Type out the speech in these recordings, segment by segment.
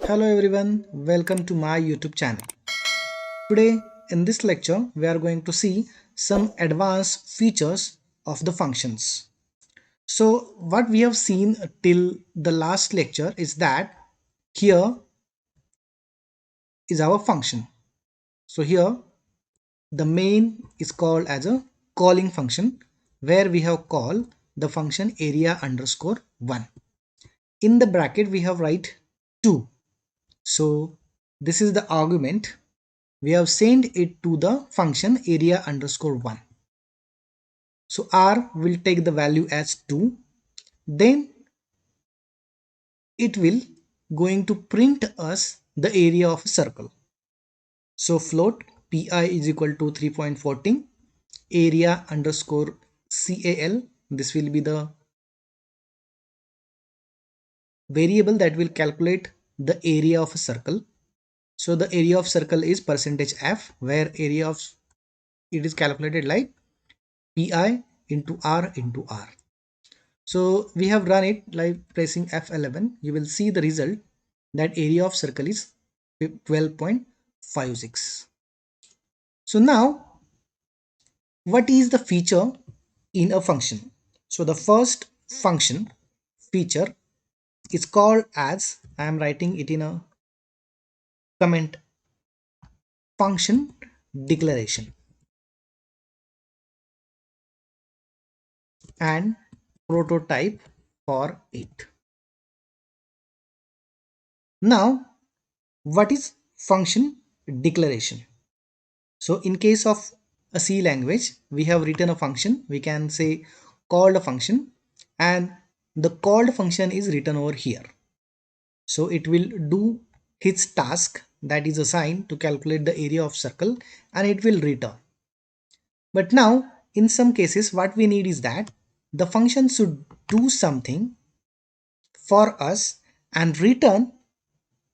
Hello everyone, welcome to my YouTube channel. Today in this lecture we are going to see some advanced features of the functions. So what we have seen till the last lecture is that here is our function. So here the main is called as a calling function where we have called the function area underscore 1. In the bracket we have write 2. So this is the argument. We have sent it to the function area underscore 1. So r will take the value as 2. Then it will going to print us the area of a circle. So float pi is equal to 3.14 area underscore cal. This will be the variable that will calculate the area of a circle. So the area of circle is percentage f, where area of it is calculated like pi into r into r. So we have run it like pressing F11. You will see the result that area of circle is 12.56. So now what is the feature in a function? So the first function feature is called as, I am writing it in a comment, function declaration, and prototype for it. Now what is function declaration? So in case of a C language, we have written a function. We can say called a function, and the called function is written over here. So it will do its task that is assigned to calculate the area of circle, and it will return. But now in some cases what we need is that the function should do something for us and return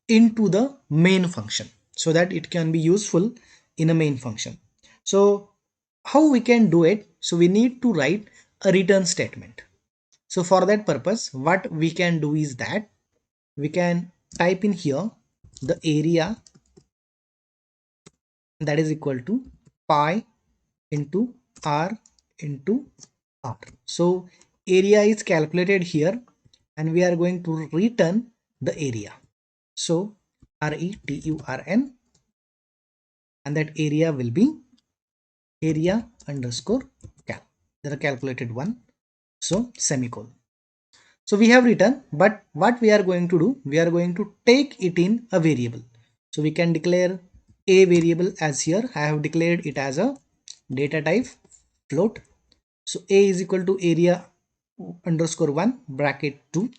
into the main function so that it can be useful in a main function. So how we can do it? So we need to write a return statement. So for that purpose what we can do is that we can type in here the area, that is equal to pi into r into r. So area is calculated here and we are going to return the area. So return, and that area will be area underscore cal, the calculated one. So semicolon. So we have written, but what we are going to do, we are going to take it in a variable. So we can declare a variable as here I have declared it as a data type float. So a is equal to area underscore 1 bracket 2.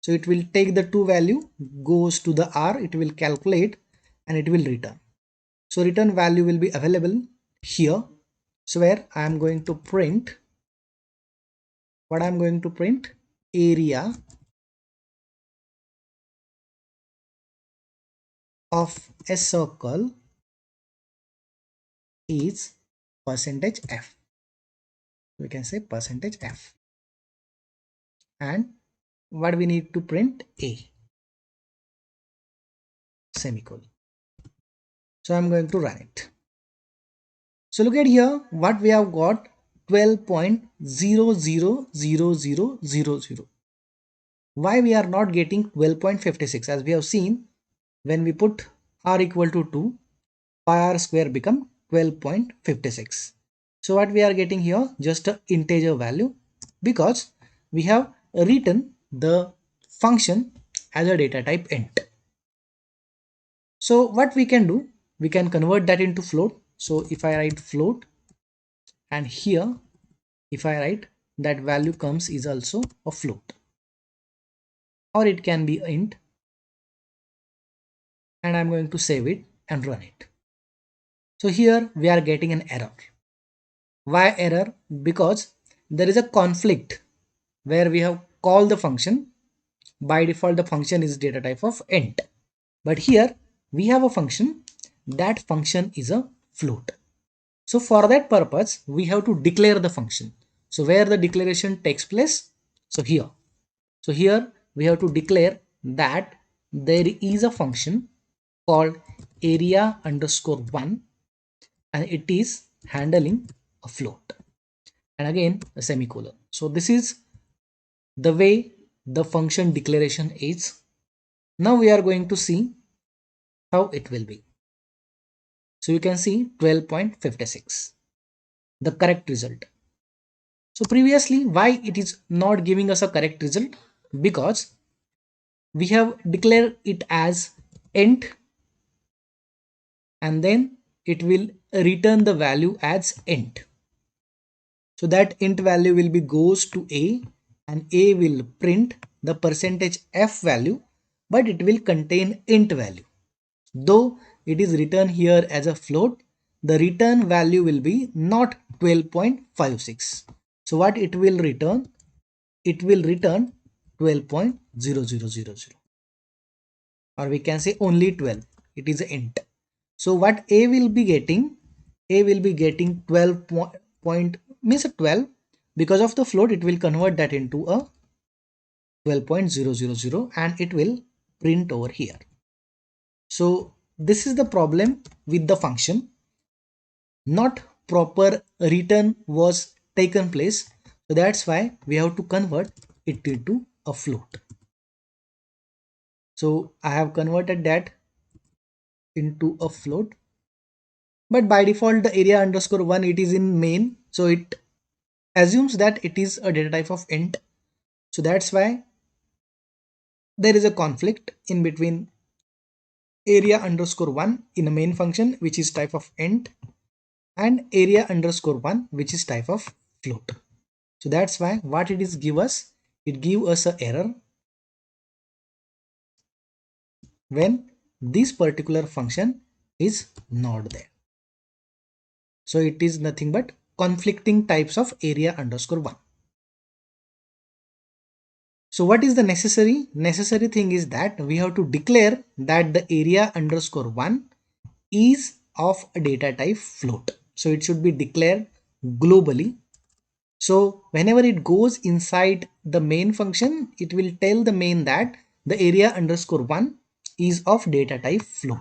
So it will take the 2 value, goes to the r, it will calculate and it will return. So return value will be available here. So where I am going to print, what I am going to print, area of a circle is percentage f. We can say percentage f, and what we need to print, a semicolon. So I'm going to run it. So look at here what we have got, 12.000000. Why we are not getting 12.56? As we have seen, when we put r equal to 2, pi r square become 12.56. So what we are getting here, just an integer value, because we have written the function as a data type int. So what we can do, we can convert that into float. So if I write float, and here if I write that value comes is also a float, or it can be int, and I'm going to save it and run it. So here we are getting an error. Why error? Because there is a conflict where we have called the function. By default the function is data type of int, but here we have a function, that function is a float. So for that purpose we have to declare the function. So where the declaration takes place, so here we have to declare that there is a function called area underscore 1, and it is handling a float, and again a semicolon. So this is the way the function declaration is. Now we are going to see how it will be. So you can see 12.56, the correct result. So previously, why it is not giving us a correct result? Because we have declared it as int, and then it will return the value as int. So that int value will be goes to a, and a will print the percentage f value, but it will contain int value. Though it is written here as a float, the return value will be not 12.56. So what it will return? It will return 12.0000, or we can say only 12. It is an int. So what a will be getting? A will be getting 12 point means a 12. Because of the float, it will convert that into a 12.000, and it will print over here. So this is the problem with the function. Not proper return was taken place. So that's why we have to convert it into a float. So I have converted that into a float, but by default the area underscore 1, it is in main, so it assumes that it is a data type of int. So that's why there is a conflict in between area underscore 1 in a main function, which is type of int, and area underscore 1, which is type of float. So that's why what it is give us, it give us a error when this particular function is not there. So it is nothing but conflicting types of area underscore 1. So what is the necessary thing is that we have to declare that the area underscore 1 is of a data type float. So it should be declared globally. So whenever it goes inside the main function, it will tell the main that the area underscore 1 is of data type float.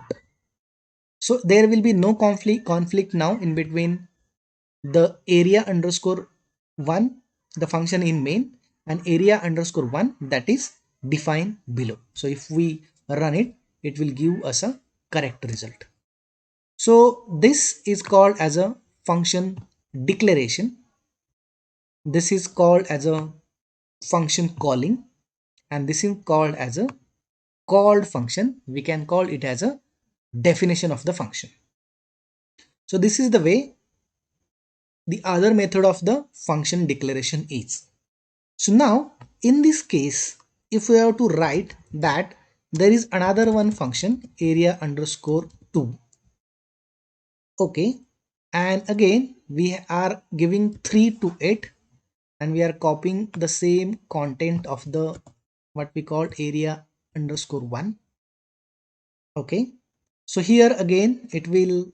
So there will be no conflict now in between the area underscore 1, the function in main, and area underscore 1 that is defined below. So if we run it, it will give us a correct result. So this is called as a function declaration. This is called as a function calling, and this is called as a called function. We can call it as a definition of the function. So this is the way the other method of the function declaration is. So now in this case, if we have to write that there is another one function area underscore 2, okay, and again we are giving 3 to it, and we are copying the same content of the what we call area underscore 1, okay. So here again it will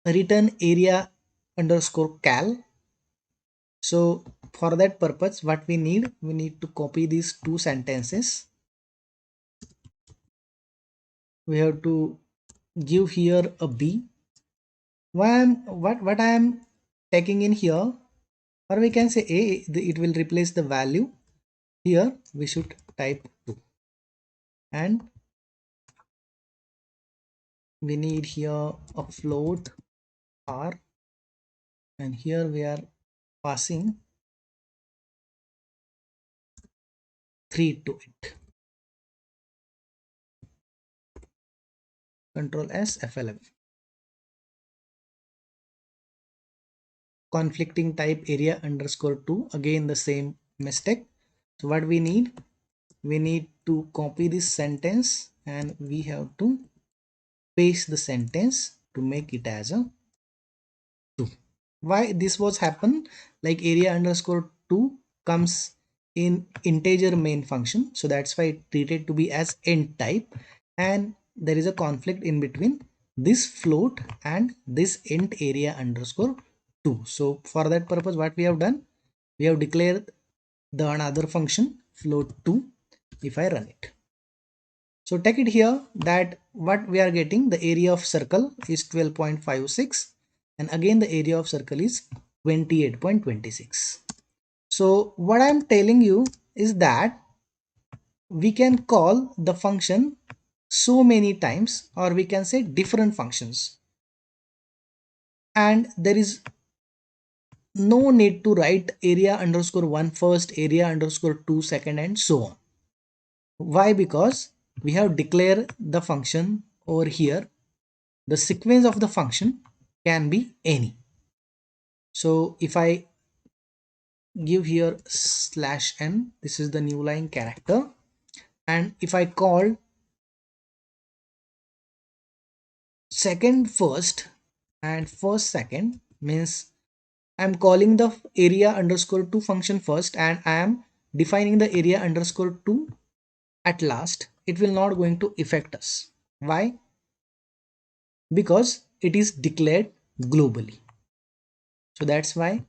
return area underscore cal. So for that purpose, what we need to copy these two sentences. We have to give here a b. What I am taking in here, or we can say a, it will replace the value. Here we should type 2, and we need here a float r, and here we are passing 3 to it. Control S F11. Conflicting type area underscore 2, again the same mistake. So what we need to copy this sentence, and we have to paste the sentence to make it as a 2. Why this was happen? Like area underscore 2 comes in integer main function, so that's why it treated to be as int type, and there is a conflict in between this float and this int area underscore 2. So for that purpose, what we have done, we have declared the another function float 2. If I run it, So take it here that what we are getting, the area of circle is 12.56 and again the area of circle is 28.26. So what I am telling you is that we can call the function so many times, or we can say different functions, and there is no need to write area underscore 1 first, area underscore 2 second, and so on. Why? Because we have declared the function over here. The sequence of the function can be any. So if I give here slash n, this is the new line character, and if I call second first and first second, means I'm calling the area underscore 2 function first and I am defining the area underscore 2 at last, it will not going to affect us. Why? Because it is declared globally. So that's why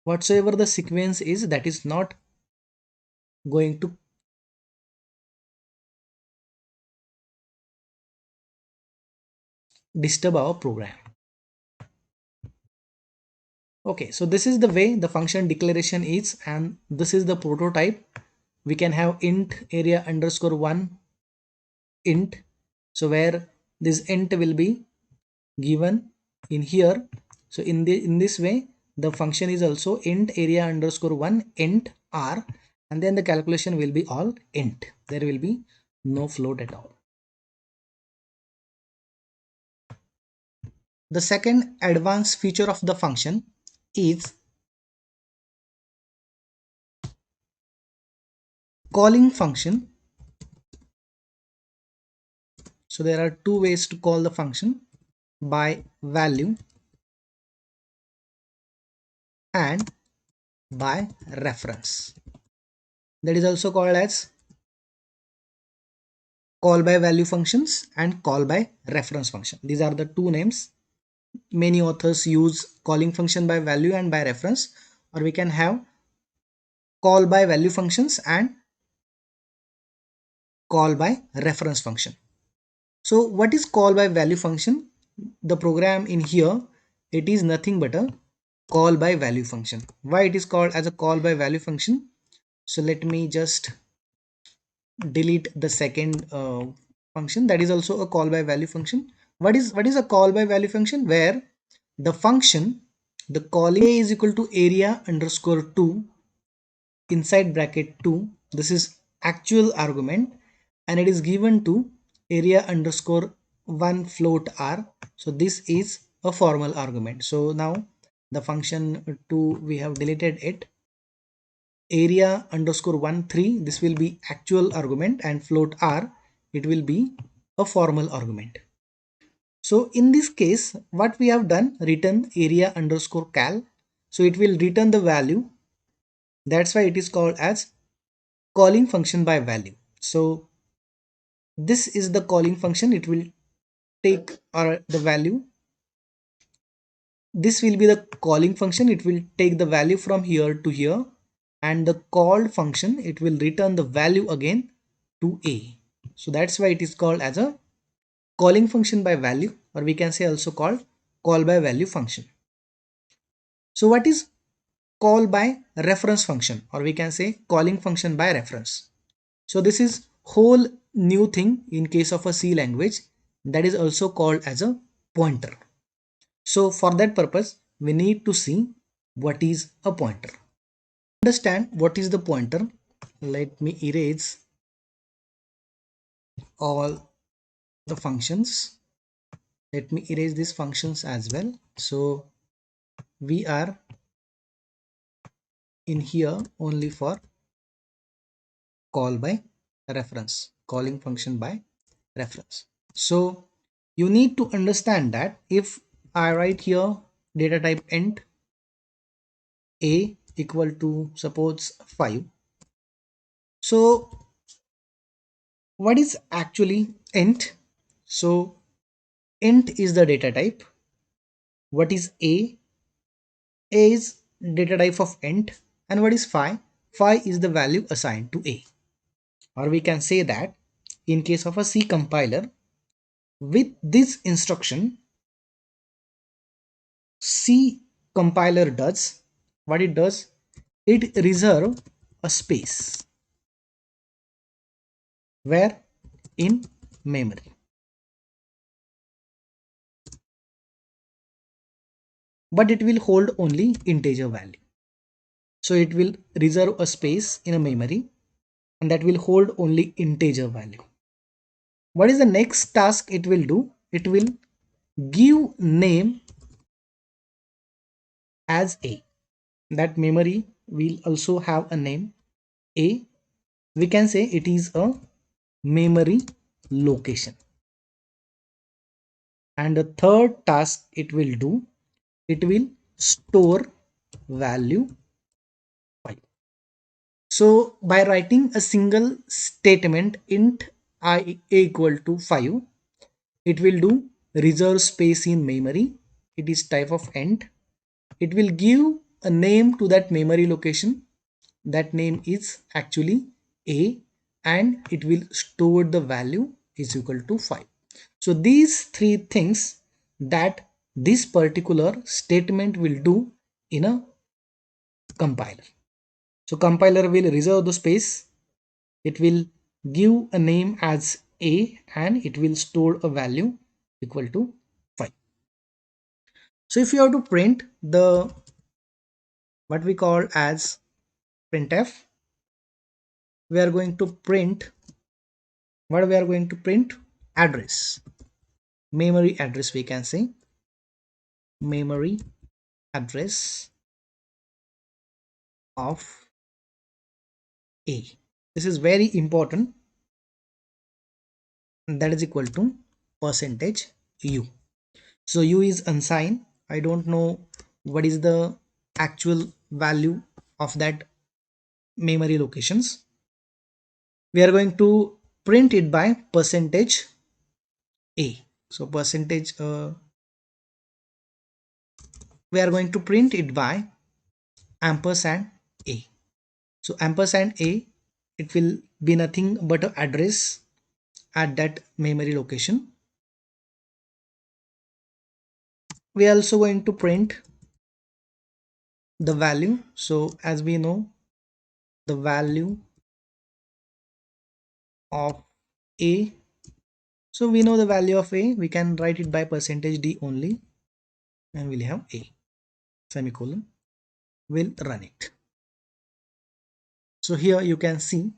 whatsoever the sequence is, that is not going to disturb our program. Okay, so this is the way the function declaration is, and this is the prototype. We can have int area underscore 1 int, so where this int will be given in here. So in this way the function is also int area underscore 1 int r, and then the calculation will be all int. There will be no float at all. The second advanced feature of the function is calling function. So there are two ways to call the function: by value and by reference. That is also called as call by value functions and call by reference function. These are the two names. Many authors use calling function by value and by reference, or we can have call by value functions and call by reference function. So what is call by value function? The program in here, it is nothing but a call by value function. Why it is called as a call by value function? So let me just delete the second function, that is also a call by value function. What is a call by value function? Where the function, the calling a is equal to area underscore 2 inside bracket 2, this is actual argument, and it is given to area underscore 1 float r. So this is a formal argument. So now the function 2, we have deleted it. Area underscore 1 3, this will be actual argument, and float r, it will be a formal argument. So in this case what we have done, return area underscore cal, so it will return the value. That's why it is called as calling function by value. So this is the calling function, it will take the value. This will be the calling function, it will take the value from here to here, and the called function, it will return the value again to a. So that's why it is called as a calling function by value, or we can say also called call by value function. So what is call by reference function, or we can say calling function by reference? So this is whole new thing in case of a C language, that is also called as a pointer. So for that purpose we need to see what is a pointer. Understand what is the pointer, let me erase all the functions. Let me erase these functions as well. So we are in here only for call by reference, calling function by reference. So you need to understand that if I write here data type int a equal to suppose 5, so what is actually int? So int is the data type. What is a? A is data type of int. And what is phi? Phi is the value assigned to a. Or we can say that in case of a C compiler, with this instruction, C compiler does what it does, it reserve a space where in memory, but it will hold only integer value. So it will reserve a space in a memory and that will hold only integer value. What is the next task it will do? It will give name as A. That memory will also have a name A. We can say it is a memory location. And the third task it will do, it will store value 5. So by writing a single statement int I equal to 5, it will do reserve space in memory. It is type of int. It will give a name to that memory location. That name is actually A, and it will store the value is equal to 5. So these three things that this particular statement will do in a compiler. So compiler will reserve the space, it will give a name as A, and it will store a value equal to 5. So if you have to print the what we call as printf, we are going to print what we are going to print address, memory address, we can say memory address of A. This is very important. That is equal to percentage U. So U is unsigned. I don't know what is the actual value of that memory locations. We are going to print it by percentage A. So percentage we are going to print it by ampersand A. So ampersand A, it will be nothing but an address at that memory location. We are also going to print the value. So as we know, the value of A, so we know the value of A, we can write it by percentage D only, and we'll have A semicolon. We'll run it. So here you can see,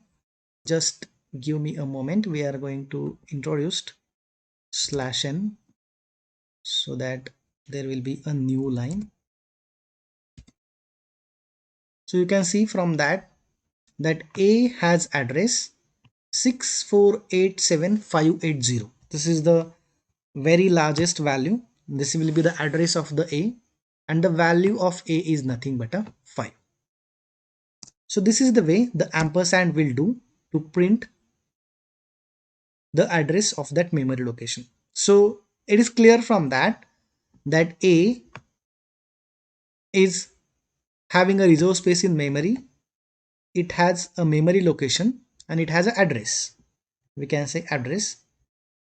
just give me a moment, we are going to introduce /n so that there will be a new line. So you can see from that A has address 6487580. This is the very largest value. This will be the address of the A, and the value of A is nothing but a 5. So this is the way the ampersand will do to print the address of that memory location. So it is clear from that A is having a reserve space in memory, it has a memory location, and it has an address. We can say address,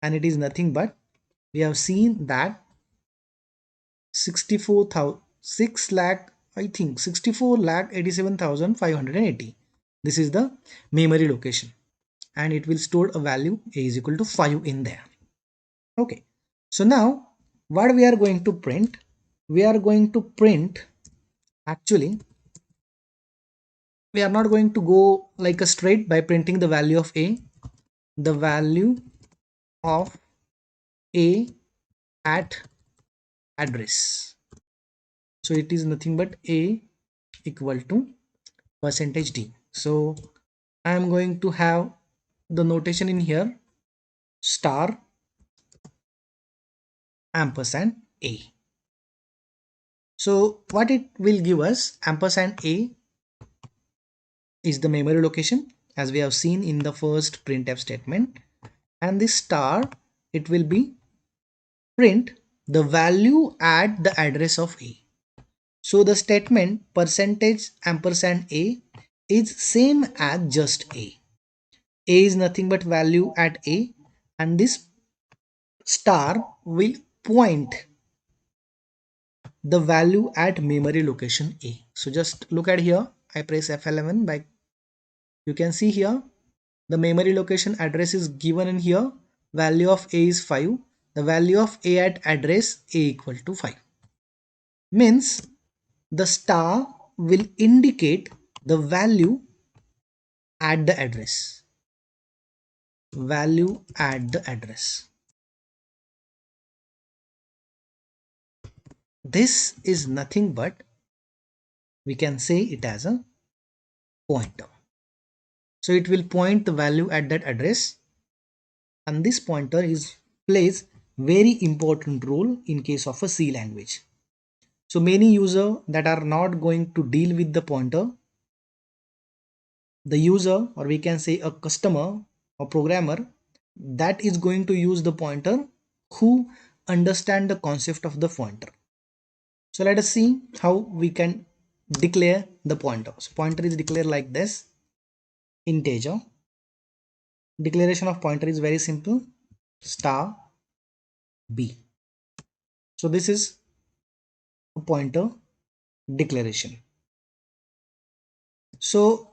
and it is nothing but, we have seen that 64,000 6 lakh, I think 64,87,580. This is the memory location, and it will store a value A is equal to 5 in there. Okay, so now what we are going to print, we are going to print, actually we are not going to go like a straight by printing the value of A, the value of A at address. So it is nothing but A equal to percentage D. So I am going to have the notation in here, star ampersand A. So what it will give us, ampersand A is the memory location as we have seen in the first printf statement, and this star, it will be print the value at the address of A. So the statement percentage ampersand A is same as just A. A is nothing but value at A, and this star will point the value at memory location A. So just look at here, I press F11, by you can see here the memory location address is given in here. Value of A is 5. The value of A at address A equal to 5. Means the star will indicate the value at the address. Value at the address. This is nothing but, we can say it as a pointer. So it will point the value at that address, and this pointer is plays very important role in case of a C language. So many users that are not going to deal with the pointer, the user, or we can say a customer or programmer, that is going to use the pointer who understand the concept of the pointer. So let us see how we can declare the pointer. So pointer is declared like this: integer. Declaration of pointer is very simple: star b. So this is a pointer declaration. So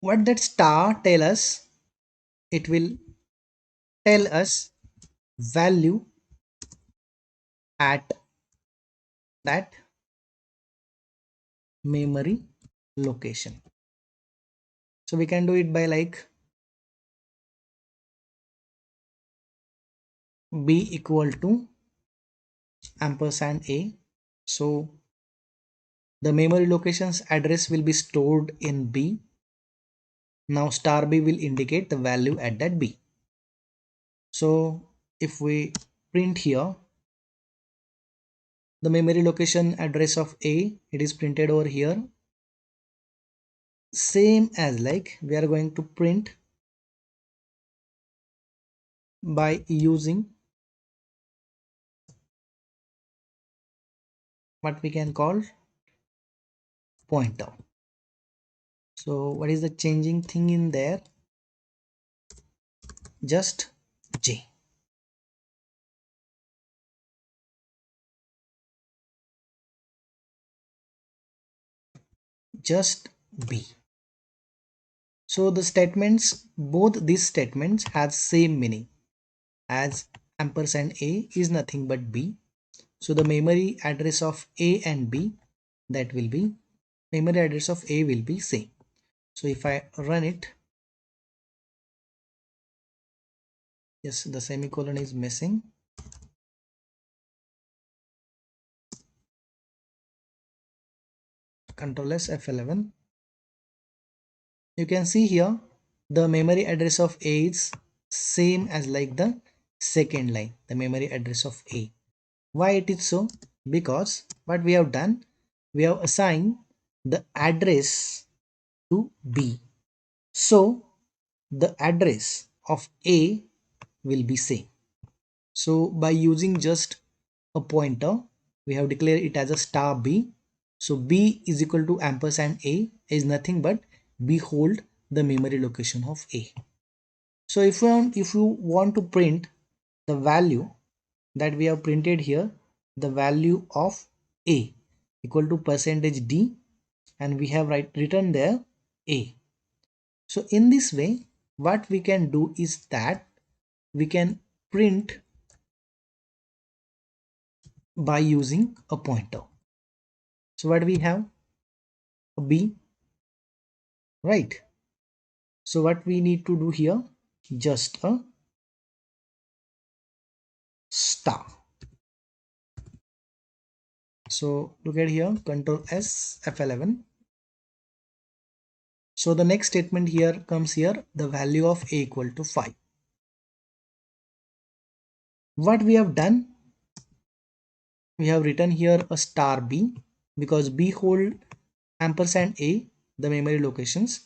what that star tell us? It will tell us value at that memory location. So we can do it by like b equal to ampersand a. So the memory location's address will be stored in b. Now star b will indicate the value at that b. So if we print here the memory location address of a, it is printed over here, same as like we are going to print by using what we can call pointer. So what is the changing thing in there? Just j. Just b. So the statements, both these statements have same meaning, as ampersand a is nothing but b. So the memory address of a and b, that will be, memory address of a will be same. So if I run it, yes, the semicolon is missing. Control S F11. You can see here the memory address of A is same as like the second line, the memory address of A. Why it is so? Because what we have done, we have assigned the address to B. So the address of A will be same. So by using just a pointer, we have declared it as a star B. So B is equal to ampersand A is nothing but B hold the memory location of A. So if you want to print the value that we have printed here, the value of A equal to percentage %d, and we have written there A. So in this way, what we can do is that we can print by using a pointer. So what we have? A B, right? So what we need to do here? Just a star. So look at here, Control S F11. So the next statement here comes here, the value of A equal to 5. What we have done? We have written here a star B, because B hold ampersand A, the memory locations,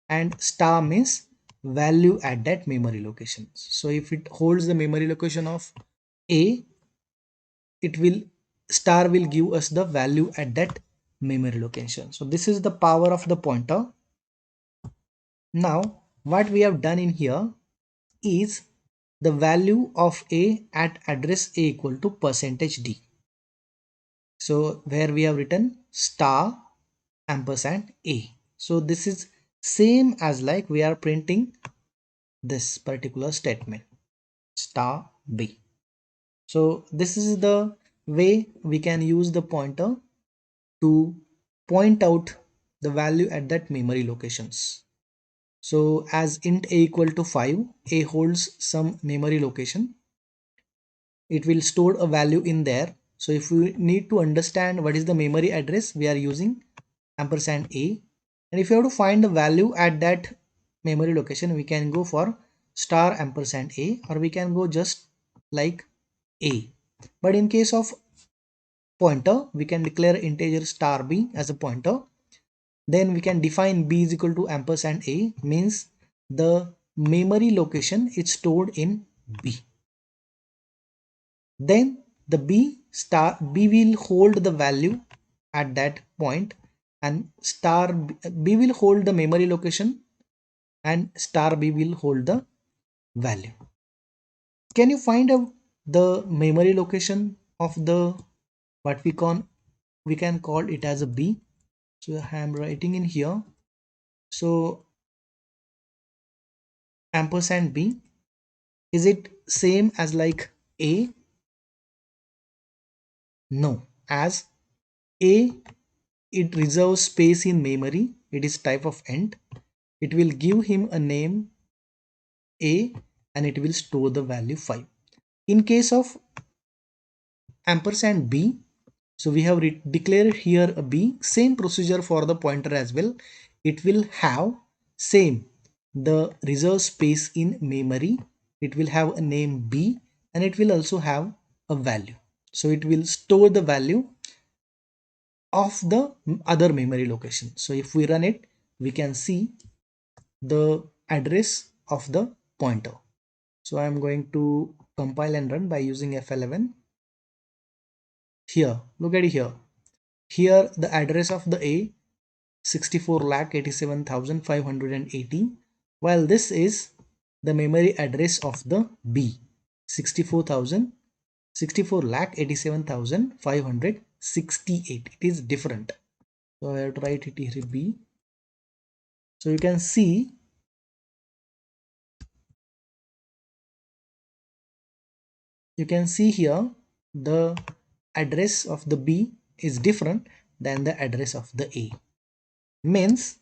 and star means value at that memory location. So if it holds the memory location of A, it will, star will give us the value at that memory location. So this is the power of the pointer. Now what we have done in here is the value of a at address a equal to percentage d. So where we have written star ampersand a. So this is same as like we are printing this particular statement star b. So this is the way we can use the pointer to point out the value at that memory locations. So as int a equal to 5, a holds some memory location. It will store a value in there. So if we need to understand what is the memory address, we are using ampersand a. And if you have to find the value at that memory location, we can go for star ampersand a, or we can go just like a. But in case of pointer, we can declare integer star b as a pointer. Then we can define b is equal to ampersand a, means the memory location is stored in b. Then the b will hold the value at that point, and b will hold the memory location, and star b will hold the value. Can you find out the memory location of the what we can call it as a b? So I am writing in here. So ampersand b, is it same as like a? No, as a, it reserves space in memory. It is type of int. It will give him a name a, and it will store the value 5. In case of ampersand b, so we have declared here a b, same procedure for the pointer as well. It will have same the reserve space in memory. It will have a name b, and it will also have a value. So it will store the value of the other memory location. So if we run it, we can see the address of the pointer. So I am going to compile and run by using F11. Here, look at here. Here the address of the A 64,87,580, while this is the memory address of the B 64,87,568. It is different. So I have to write it here B. So you can see here the address of the B is different than the address of the A. Means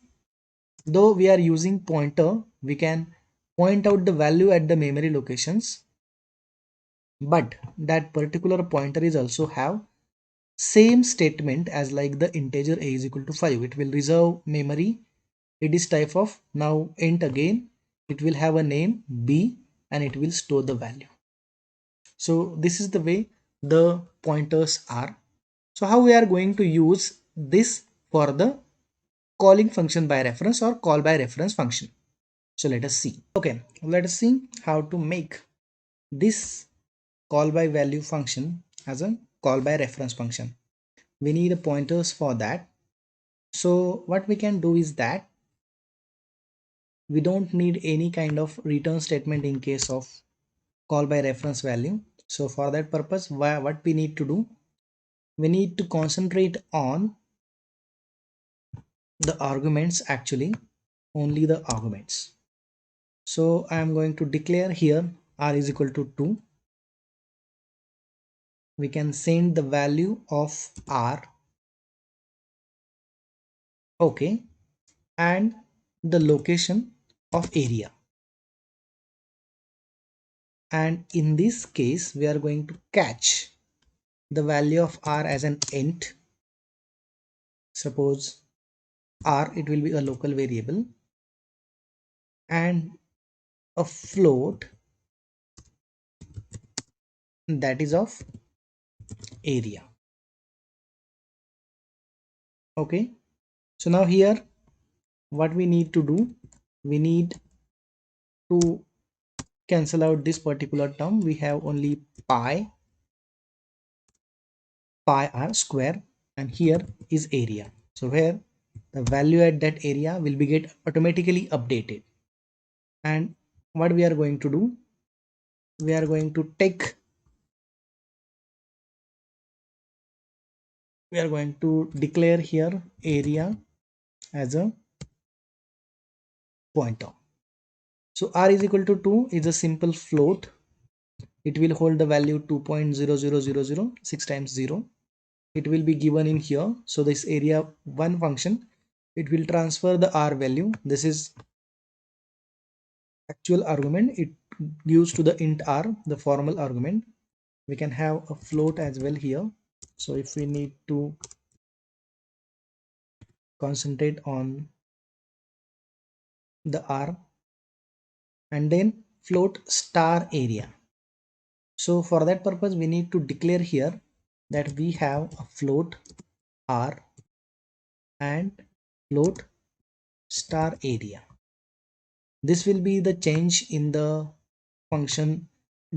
though we are using pointer, we can point out the value at the memory locations, but that particular pointer is also have same statement as like the integer a is equal to 5. It will reserve memory. It is type of now int again. It will have a name b, and it will store the value. So this is the way the pointers are. So how we are going to use this for the calling function by reference or call by reference function. So let us see. Okay, let us see how to make this call by value function as a call by reference function. We need a pointers for that. So what we can do is that we don't need any kind of return statement in case of call by reference value. So for that purpose, what we need to do, we need to concentrate on the arguments, actually only the arguments. So I am going to declare here r is equal to 2. We can send the value of r, okay, and the location of area. And in this case, we are going to catch the value of r as an int. Suppose r, it will be a local variable, and a float that is of area. Okay, so now here what we need to do, we need to cancel out this particular term. We have only pi r square, and here is area. So where the value at that area will be get automatically updated. And what we are going to do, we are going to take, we are going to declare here area as a pointer. So r is equal to 2 is a simple float. It will hold the value 2.00006 times 0. It will be given in here. So this area 1 function, it will transfer the r value. This is actual argument. It gives to the int r, the formal argument. We can have a float as well here. So if we need to concentrate on the r, and then float star area. So for that purpose we need to declare here that we have a float r and float star area. This will be the change in the function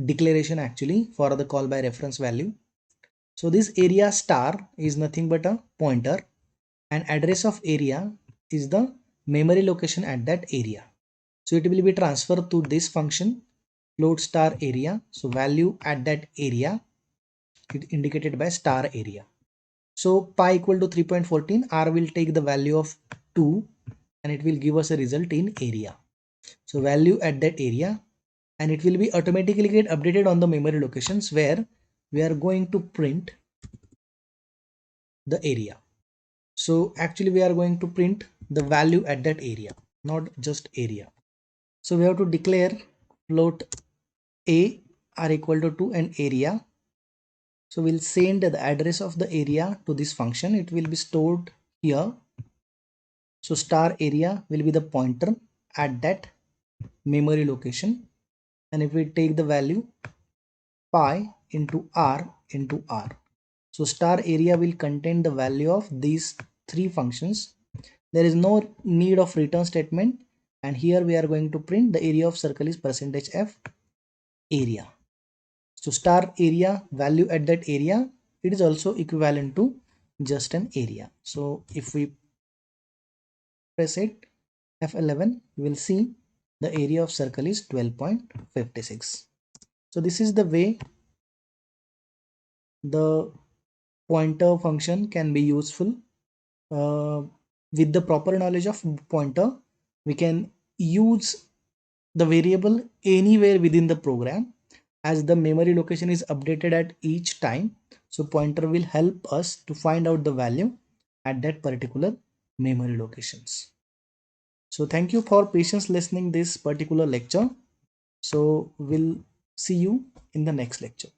declaration actually for the call by reference value. So this area star is nothing but a pointer, and address of area is the memory location at that area. So it will be transferred to this function float star area. So value at that area, it indicated by star area. So pi equal to 3.14, r will take the value of 2 and it will give us a result in area. So value at that area, and it will be automatically get updated on the memory locations where we are going to print the area. So actually we are going to print the value at that area, not just area. So we have to declare float a are equal to 2 and area. So we'll send the address of the area to this function. It will be stored here. So star area will be the pointer at that memory location. And if we take the value pi into r into r. So star area will contain the value of these three functions. There is no need of return statement. And here we are going to print the area of circle is percentage f area. So star area value at that area, it is also equivalent to just an area. So if we press it F11, you will see the area of circle is 12.56. So this is the way the pointer function can be useful. With the proper knowledge of pointer, we can use the variable anywhere within the program, as the memory location is updated at each time. So pointer will help us to find out the value at that particular memory locations. So thank you for patience listening this particular lecture. So we'll see you in the next lecture.